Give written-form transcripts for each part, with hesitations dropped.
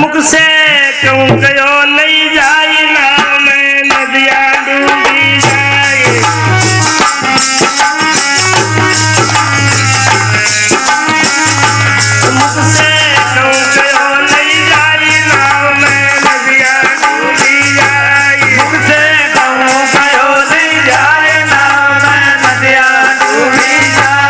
मुख से क्यों कहो नहीं जाई नाव में नदिया डूबी जाए। मुख से क्यों कहो नहीं जाई नाव में नदिया डूबी जाए। मुख से कहूँ कहो नहीं जाए नाव में नदिया डूबी जाए।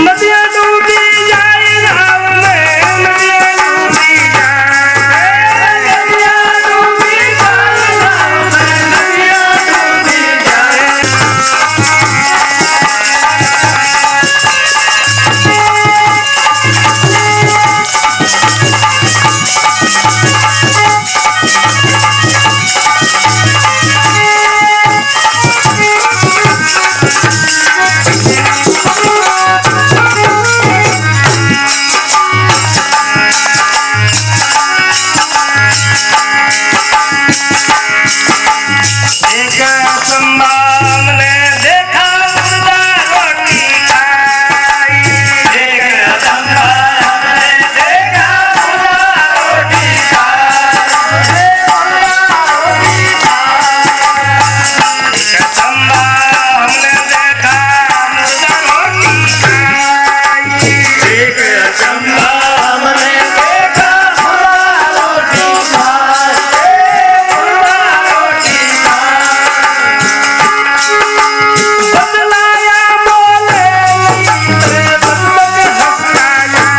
नदिया डूबी जाए नाव में नदिया डूबी जाए। नदिया डूबी जाए नाव में नदिया डूबी जाए। एक संभाल ने देखा मुर्दा रोटी खाई। एक संभाल ने देखा मुर्दा रोटी खाए। एक संभाल ने देखा मुर्दा रोटी खाई। एक संभाल ने देखा मुर्दा रोटी खाए। मुर्दा रोटी बदलाया बोले बदलक हंसता जाए।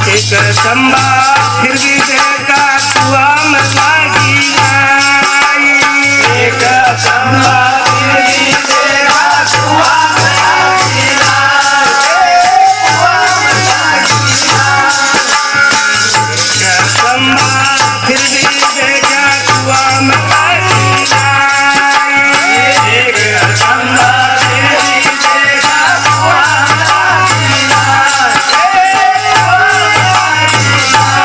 एक चंबा फिर भी देखा कुआं में लागी आई। एक संभाल फिर भी देखा कुआं में लागी नाय। कुआं में लागी नाय। एक चंबा फिर भी देखा कुआं में लागी आई। एक संभाल फिर भी देखा कुआं में लागी नाय। कुआं में लागी नाय।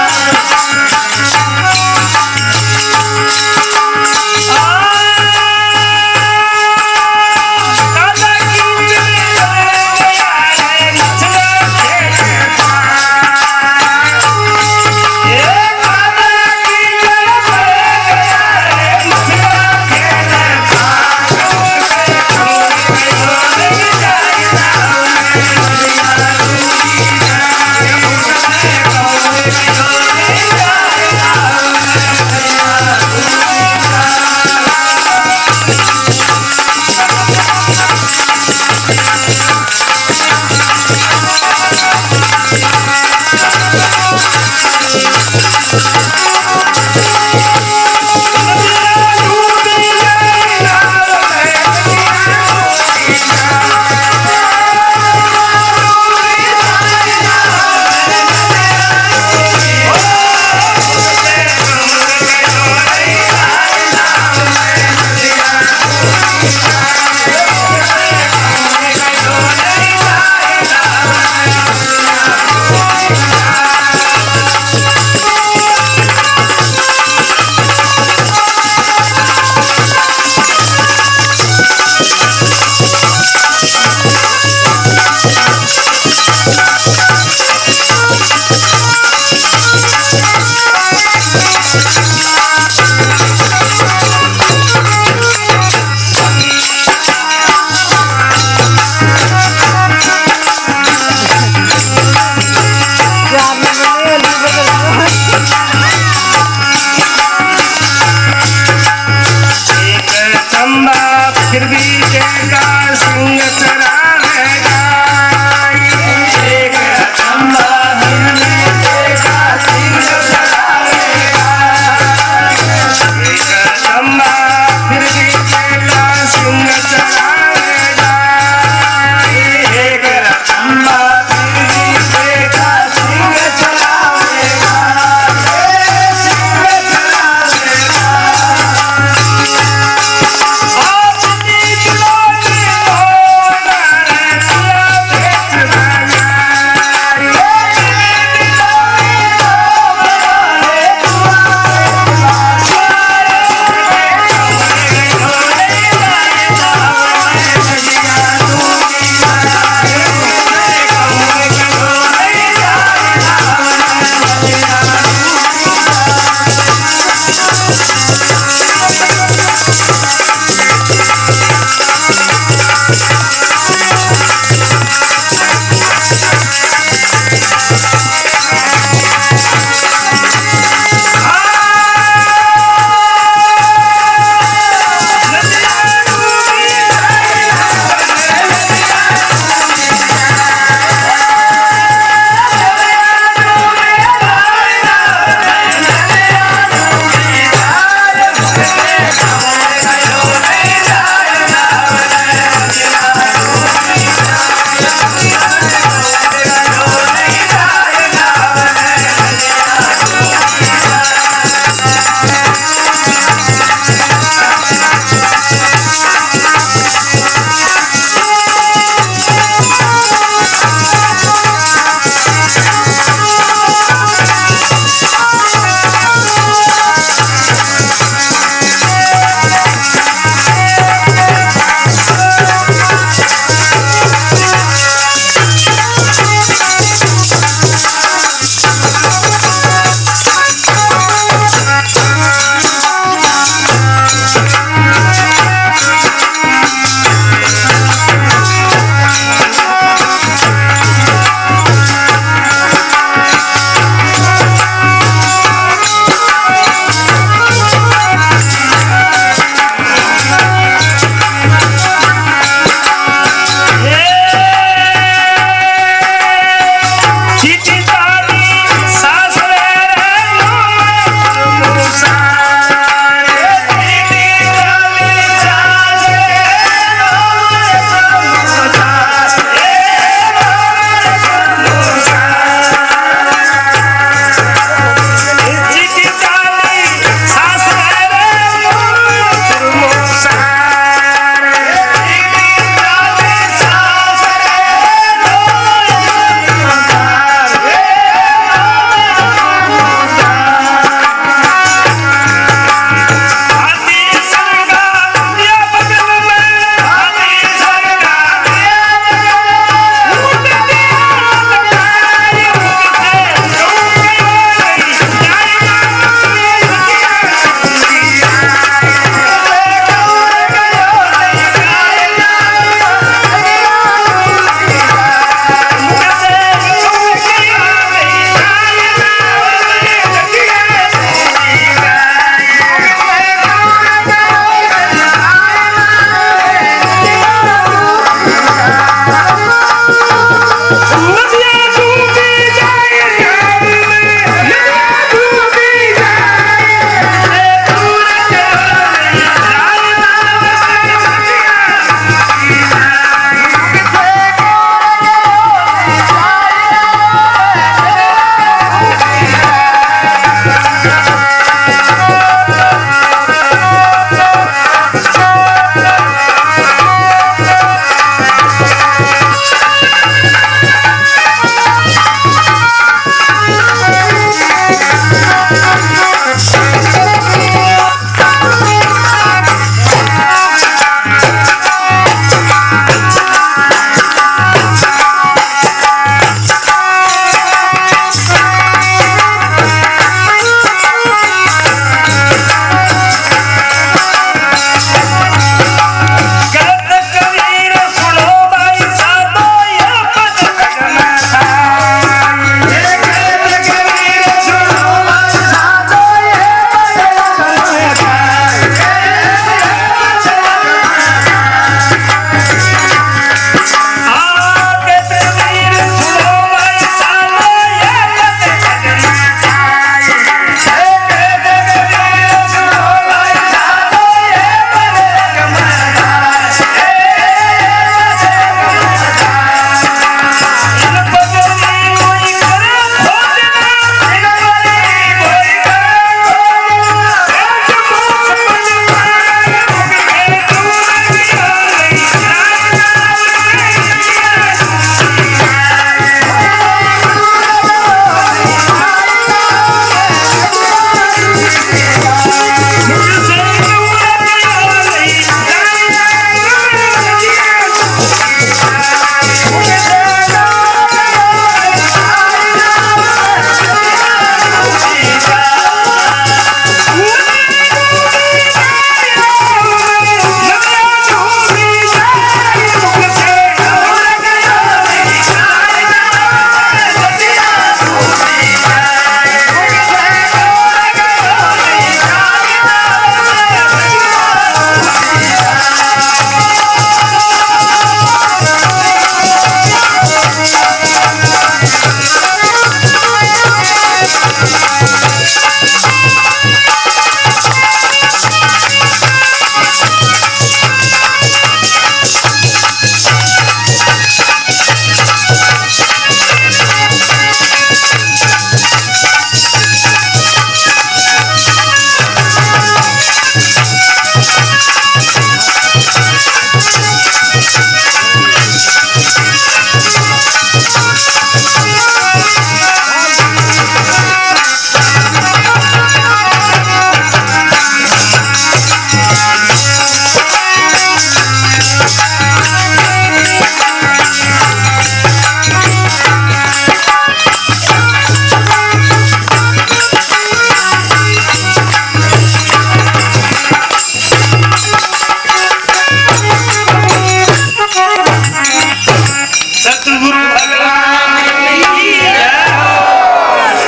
सतगुरु भगवान की जय हो,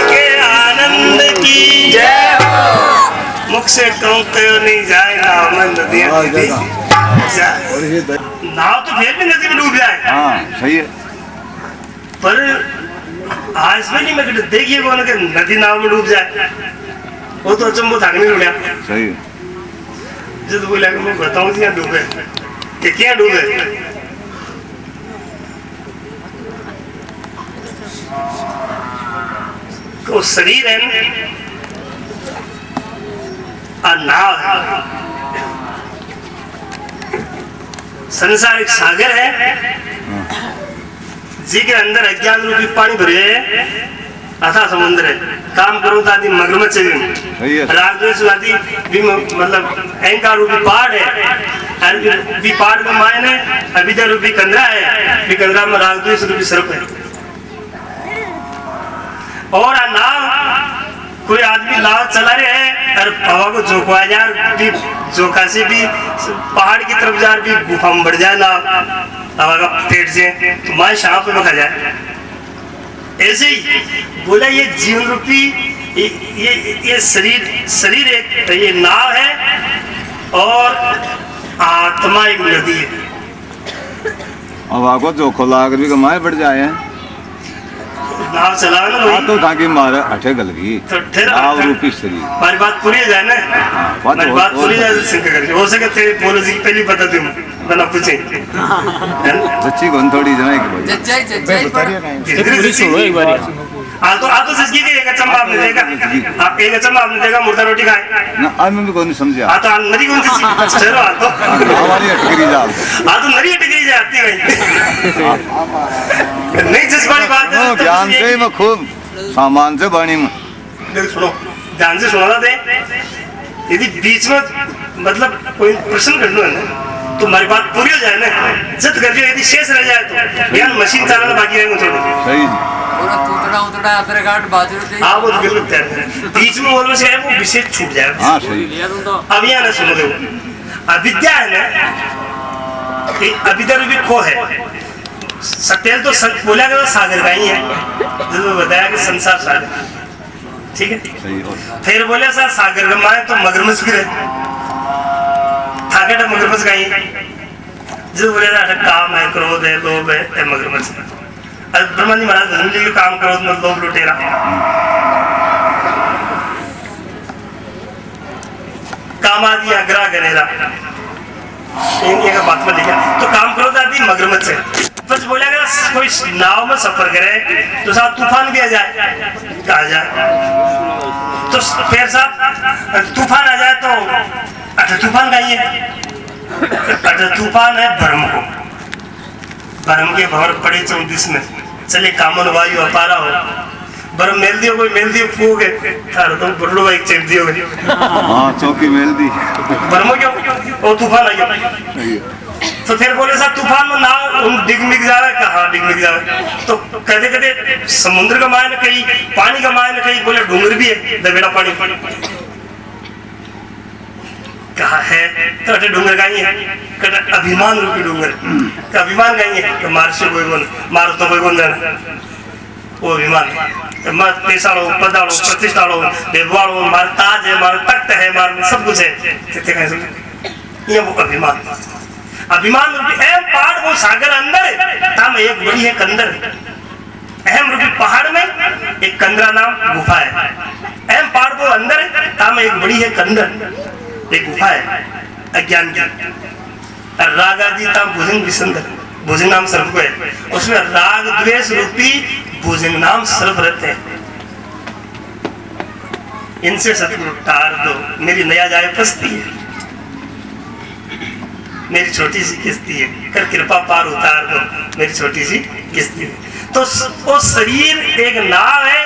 के आनंद की जय हो। मुख से कहूं कहो नहीं जाए नाव में नदियां नदी जाए। नाव तो फिर भी नदी में डूब जाए। हाँ सही है। पर आज में नहीं मैं देखिए कौन के नदी नाव में डूब जाए, वो तो अचंबो थाक नहीं उड़िया। सही जब बोला कि मैं बताऊं कि डूबे कि क्या डूबे, तो शरीर है और नाव है, संसार एक सागर है जी के अंदर अज्ञान रूपी पानी भरे है, अथा समुद्र है। काम करो तो आदि मगरमच्छ है, राग द्वेष आदि भी मतलब अहंकार रूपी पहाड़ है, भी पहाड़ का मायन है, अविद्या रूपी कंदरा है, भी कंदरा में राग द्वेष रूपी सर्प है। और नाव कोई आदमी नाव चला रहे है और हवा को झोंका जाए, भी झोंका से भी पहाड़ की तरफ जा भी गुफा में बढ़ जाए नाव हवा का पेट से, तो माँ शाम पे बखा जाए। ऐसे ही बोला ये जीवन रूपी ये शरीर एक ये नाव है और आत्मा एक नदी है। अब आपको जो खोला कर भी कमाए बढ़ जाए नाव चलावे ना भाई, तो ताकि मारे अठे गल गई तो नाव रूपी शरीर। हमारी बात पूरी हो जाए ना, हमारी बात पूरी जाए सिंह करके हो सके थे बोलो जी पहली बता दूं बना पूछे सच्ची कौन थोड़ी जना की पूरी सुनो एक बार। आ तो सच्ची के एक अचंबा आपने देखा, आप एक अचंबा आपने देखा मुर्दा रोटी खाए ना, आज मैं भी कौन समझा। आ तो नरी कौन सी चलो आ तो हमारी अटकरी जा आ तो नरी अटकरी जाती है नहीं जिस वाली बात है तो ज्ञान से मैं खूब सामान से बाणी में देख सुनो, ध्यान से सुना दे। यदि बीच में मतलब कोई प्रश्न कर लो है ना तो हमारी बात पूरी हो जाए ना, जब कर लियो, यदि शेष रह जाए तो यार मशीन चलाना बाकी रहेगा थोड़ा। सही पूरा टूटना उतरा आधार कार्ड बाजू दे। हाँ वो तो बिल्कुल तैयार है, बीच में बोलने से वो विशेष छूट जाए। हाँ सही। लिया तुम तो अब यहाँ ना सुनो देखो, अविद्या है ना, ये अविद्या रूपी खो है। सत्यल तो बोला गया सागर का ही है, जब बताया कि संसार सागर, ठीक है। सही। फिर बोले सर सागर का माए तो मगरमच्छ भी रहे, थाकेटा मगरमच्छ का ही, जब बोले सर काम है, क्रोध है, लोभ है, मगरमच्छ। अब ब्रह्मा जी महाराज धर्म जी काम क्रोध में लोभ लुटेरा, काम आदि आग्रह करेगा, इनके का बात में लिखा तो काम क्रोध आदि मगरमच्छ है। बस बोला गया कोई नाव में सफर करे तो साहब तूफान भी आ जाए, कहा जाए तो फिर साहब तूफान आ जाए तो अच्छा तूफान का ही है, अच्छा तूफान है भ्रम को, भ्रम के भवर पड़े 34 में चले कामन वायु अपारा हो, बरम मेल दियो कोई मेल दियो फूक है थार तो बरलो बाइक चेप दियो हाँ चौकी मेल दी बरमो क्यों वो तूफान आ गया। तो फिर बोले साहब तूफान में नाव डिगमिग जावे, कहाँ डिगमिग जावे, तो कहते कहते समुद्र का मायने कहीं, पानी का मायने कहीं, बोले डूंगर भी है दबेड़ा पानी कहा है तो अटे डूंगर का ही है, कहते अभिमान रूपी डूंगर का अभिमान का ही है कि मार से कोई कौन मार तो कोई कौन जाना, वो अभिमान मार पैसा लो, पद लो, प्रतिष्ठा लो, व्यवहार लो, मार ताज है, मार तख्त है, मार सब कुछ है, कहते कैसे ये वो अभिमान। अभिमान रूपी अहम पहाड़ वो सागर अंदर है, ताम एक बड़ी है कंदर है। अहम रूपी पहाड़ में एक कंदरा नाम गुफा है, अहम पहाड़ वो अंदर है, ताम एक बड़ी है कंदर एक गुफा है अज्ञान की। राग आदि ताम भुजंग विसंदर, भुजंग नाम सर्प को है, उसमें राग द्वेष रूपी भुजंग नाम सर्प रहते हैं। इनसे सतगुरु तार दो, मेरी नया जाए पस्ती है, मेरी छोटी सी किस्ती है, कर कृपा पार उतार दो, मेरी छोटी सी किस्ती है। तो वो शरीर एक नाव है,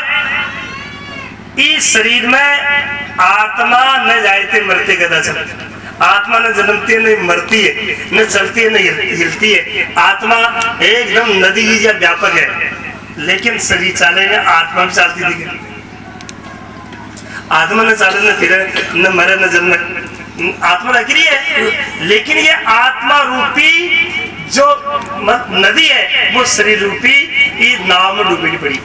इस शरीर में आत्मा न जायते मरते गदा चलते, आत्मा न जन्मती है न मरती है, न चलती है न हिलती है। आत्मा एकदम नदी की जैसा व्यापक है, लेकिन शरीर चाले में आत्मा भी चलती दिखे, आत्मा न चाले न फिरे न मरे न जन्मे, आत्मा लग रही है, लेकिन ये आत्मा रूपी जो नदी है वो शरीर रूपी ई नाव में डूबेड़ी पड़ी।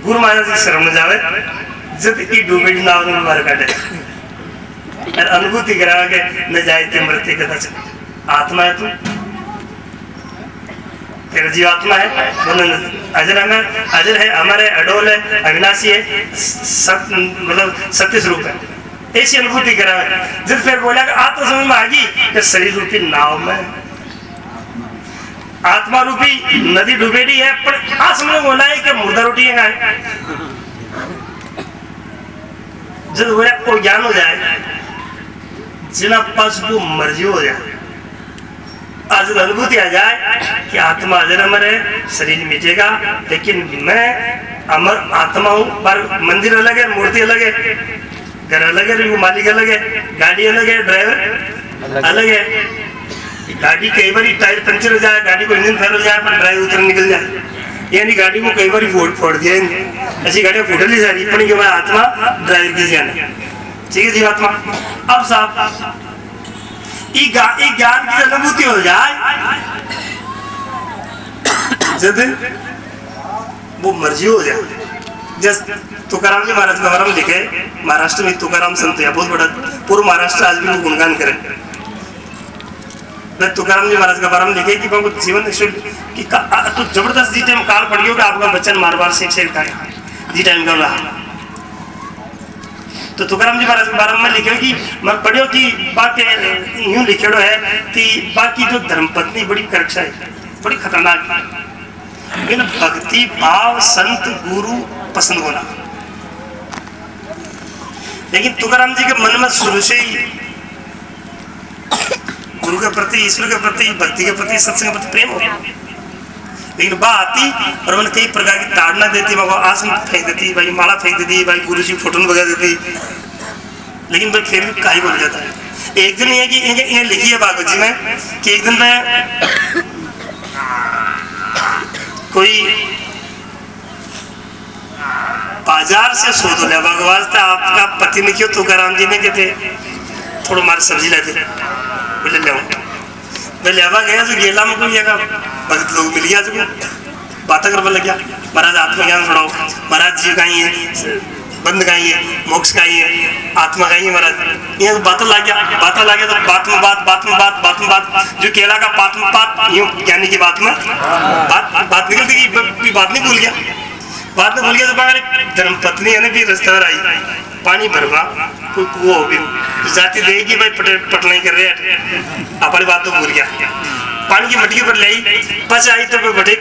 गुरु महाराज जी शरण में जावे जब ई डूबेड़ी नाव में बाहर काटे और अनुभूति करा के न जाए ते मृत्यु कथा चल आत्मा है तू तेरा जीवात्मा है अजर है हमारे अडोल है अविनाशी है मतलब सत्य स्वरूप है। ऐसी अनुभूति करा जब फिर बोला कि आत्मा समझ में आ गई कि शरीर रूपी नाव में आत्मा रूपी नदी डूबेड़ी है पर आ समझ बोला है कि मुर्दा रोटी है जब बोला को ज्ञान हो जाए जिना पास को मर्जी हो जाए आज अनुभूति आ जाए कि आत्मा अजर अमर है शरीर मिटेगा लेकिन मैं अमर आत्मा हूँ। पर मंदिर अलग है मूर्ति अलग है घर अलग है मालिक अलग है गाड़ी अलग है ड्राइवर अलग है। गाड़ी कई बार टायर पंचर हो जाए गाड़ी को इंजन फेल हो जाए पर ड्राइवर उतर निकल जाए यानी गाड़ी को कई बार फोड़ दिया ऐसी गाड़ियाँ फूट ली जा रही पर के बाद आत्मा ड्राइवर की जाने ठीक है जीवात्मा। अब साहब ज्ञान की अनुभूति हो जाए जब वो मर्जी हो जाए। जैसे तुकाराम जी महाराज के बारे में लिखे महाराष्ट्र में तुकाराम संत है बहुत बड़ा पूर्व महाराष्ट्र आज भी लोग गुणगान करें। तुकाराम जी महाराज के बारे में लिखे कि बाबू जीवन कि तो जबरदस्त जी टाइम काल पड़ गया कि आपका बच्चन मार बार से जी टाइम का रहा। तो तुकाराम जी महाराज के बारे में लिखे कि मैं पढ़ियो कि बात यूं लिखेड़ो है कि बाकी जो धर्मपत्नी बड़ी कक्षा है बड़ी खतरनाक है लेकिन भक्ति भाव संत गुरु पसंद होना। लेकिन तुकाराम जी के मन में शुरू से ही गुरु के प्रति ईश्वर के प्रति भक्ति के प्रति सत्संग के प्रति प्रेम हो लेकिन बात आती और मैंने कई प्रकार की ताड़ना देती आसन फेंक देती भाई माला फेंक देती भाई गुरु जी फोटो बगा देती लेकिन भाई फिर भी काई बोल जाता है। एक दिन ये कि ये लिखी है भागवत जी में कि एक दिन मैं कोई बाजार से सौदा लिया भगवान था आपका पति ने क्यों तुकाराम जी ने कहते थोड़ा मार सब्जी लाते बोले ले मैं लेवा गया जो गेला में कोई भगत लोग मिल गया जो बातें करने लग गया महाराज आत्मज्ञान सुनाओ महाराज जी कहीं है बंद कहीं है मोक्ष कहीं है आत्मा कहीं है महाराज ये बात ला गया तो बात में बात जो केला का बात में बात यूं ज्ञानी की बात में बात निकल गई बात नहीं भूल गया तो बाहर धर्मपत्नी है ना भी रिश्तेदार आई पानी भरवा कोई कुआ हो भी जाती देगी भाई पटलाई कर रहे हैं अपनी बात तो भूल गया पानी की मटकी पर ले बस आई तो बड़े